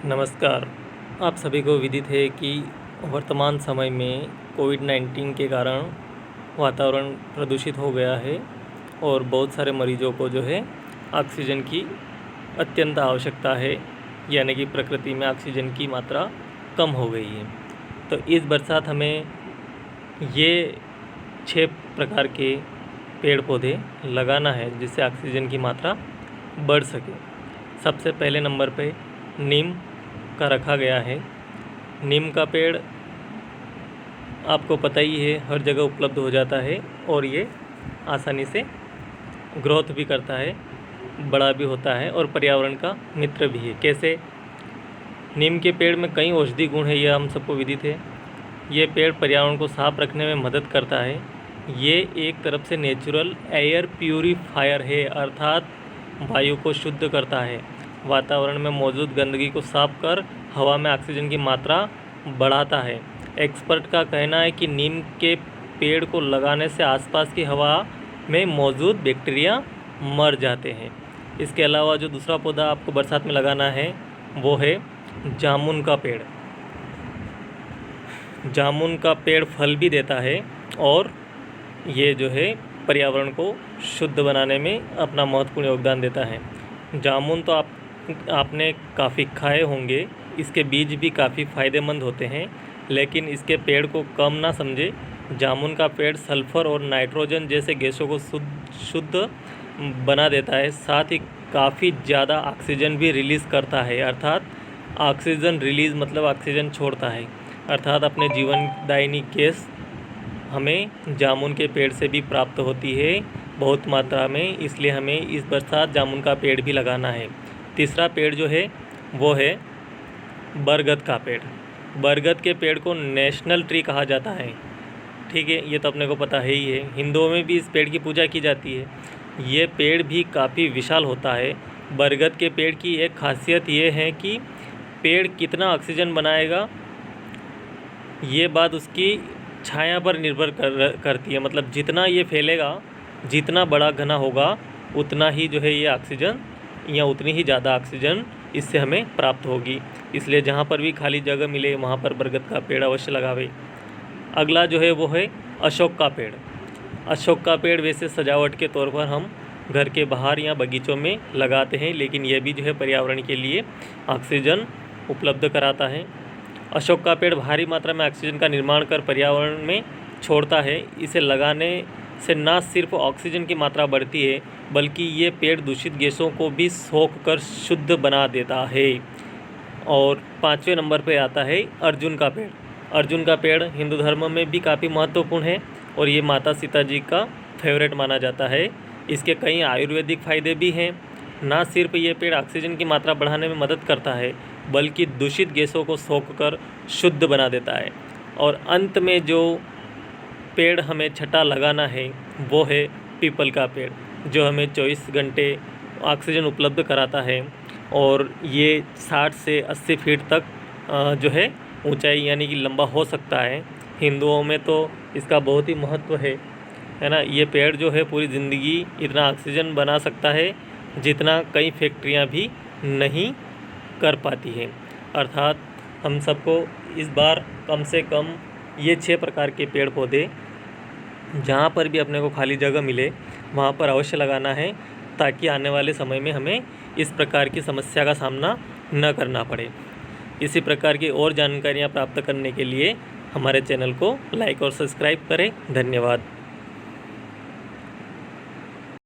नमस्कार। आप सभी को विदित है कि वर्तमान समय में कोविड-19 के कारण वातावरण प्रदूषित हो गया है और बहुत सारे मरीजों को जो है ऑक्सीजन की अत्यंत आवश्यकता है, यानी कि प्रकृति में ऑक्सीजन की मात्रा कम हो गई है। तो इस बरसात हमें ये 6 प्रकार के पेड़ पौधे लगाना है जिससे ऑक्सीजन की मात्रा बढ़ सके। सबसे पहले नंबर पे नीम का रखा गया है। नीम का पेड़ आपको पता ही है, हर जगह उपलब्ध हो जाता है और ये आसानी से ग्रोथ भी करता है, बड़ा भी होता है और पर्यावरण का मित्र भी है। कैसे? नीम के पेड़ में कई औषधि गुण है, यह हम सबको विदित है। ये पेड़ पर्यावरण को साफ रखने में मदद करता है। ये एक तरफ से नेचुरल एयर प्यूरीफायर है, अर्थात वायु को शुद्ध करता है, वातावरण में मौजूद गंदगी को साफ कर हवा में ऑक्सीजन की मात्रा बढ़ाता है। एक्सपर्ट का कहना है कि नीम के पेड़ को लगाने से आसपास की हवा में मौजूद बैक्टीरिया मर जाते हैं। इसके अलावा जो दूसरा पौधा आपको बरसात में लगाना है वो है जामुन का पेड़। जामुन का पेड़ फल भी देता है और ये जो है पर्यावरण को शुद्ध बनाने में अपना महत्वपूर्ण योगदान देता है। जामुन तो आपने काफ़ी खाए होंगे, इसके बीज भी काफ़ी फ़ायदेमंद होते हैं, लेकिन इसके पेड़ को कम ना समझे। जामुन का पेड़ सल्फ़र और नाइट्रोजन जैसे गैसों को शुद्ध बना देता है, साथ ही काफ़ी ज़्यादा ऑक्सीजन भी रिलीज़ करता है। अर्थात ऑक्सीजन रिलीज़ मतलब ऑक्सीजन छोड़ता है, अर्थात अपने जीवनदायिनी गैस हमें जामुन के पेड़ से भी प्राप्त होती है बहुत मात्रा में। इसलिए हमें इस बरसात जामुन का पेड़ भी लगाना है। तीसरा पेड़ जो है वो है बरगद का पेड़। बरगद के पेड़ को नेशनल ट्री कहा जाता है, ठीक है, ये तो अपने को पता है ही है। हिंदुओं में भी इस पेड़ की पूजा की जाती है। ये पेड़ भी काफ़ी विशाल होता है। बरगद के पेड़ की एक खासियत ये है कि पेड़ कितना ऑक्सीजन बनाएगा ये बात उसकी छाया पर निर्भर करती है। मतलब जितना ये फैलेगा, जितना बड़ा घना होगा, उतना ही जो है ये ऑक्सीजन या उतनी ही ज़्यादा ऑक्सीजन इससे हमें प्राप्त होगी। इसलिए जहाँ पर भी खाली जगह मिले वहाँ पर बरगद का पेड़ अवश्य लगावे। अगला जो है वो है अशोक का पेड़। अशोक का पेड़ वैसे सजावट के तौर पर हम घर के बाहर या बगीचों में लगाते हैं, लेकिन यह भी जो है पर्यावरण के लिए ऑक्सीजन उपलब्ध कराता है। अशोक का पेड़ भारी मात्रा में ऑक्सीजन का निर्माण कर पर्यावरण में छोड़ता है। इसे लगाने से न सिर्फ ऑक्सीजन की मात्रा बढ़ती है, बल्कि ये पेड़ दूषित गैसों को भी सोख कर शुद्ध बना देता है। और 5वें नंबर पे आता है अर्जुन का पेड़। अर्जुन का पेड़ हिंदू धर्म में भी काफ़ी महत्वपूर्ण है और ये माता सीता जी का फेवरेट माना जाता है। इसके कई आयुर्वेदिक फ़ायदे भी हैं। ना सिर्फ ये पेड़ ऑक्सीजन की मात्रा बढ़ाने में मदद करता है, बल्कि दूषित गैसों को सोख कर शुद्ध बना देता है। और अंत में जो पेड़ हमें छठा लगाना है वो है पीपल का पेड़, जो हमें 24 घंटे ऑक्सीजन उपलब्ध कराता है और ये 60 से 80 फीट तक जो है ऊंचाई यानी कि लंबा हो सकता है। हिंदुओं में तो इसका बहुत ही महत्व है ना। ये पेड़ जो है पूरी ज़िंदगी इतना ऑक्सीजन बना सकता है जितना कई फैक्ट्रियां भी नहीं कर पाती हैं। अर्थात हम सबको इस बार कम से कम ये 6 प्रकार के पेड़ पौधे जहाँ पर भी अपने को खाली जगह मिले वहाँ पर अवश्य लगाना है, ताकि आने वाले समय में हमें इस प्रकार की समस्या का सामना न करना पड़े। इसी प्रकार की और जानकारियाँ प्राप्त करने के लिए हमारे चैनल को लाइक और सब्सक्राइब करें। धन्यवाद।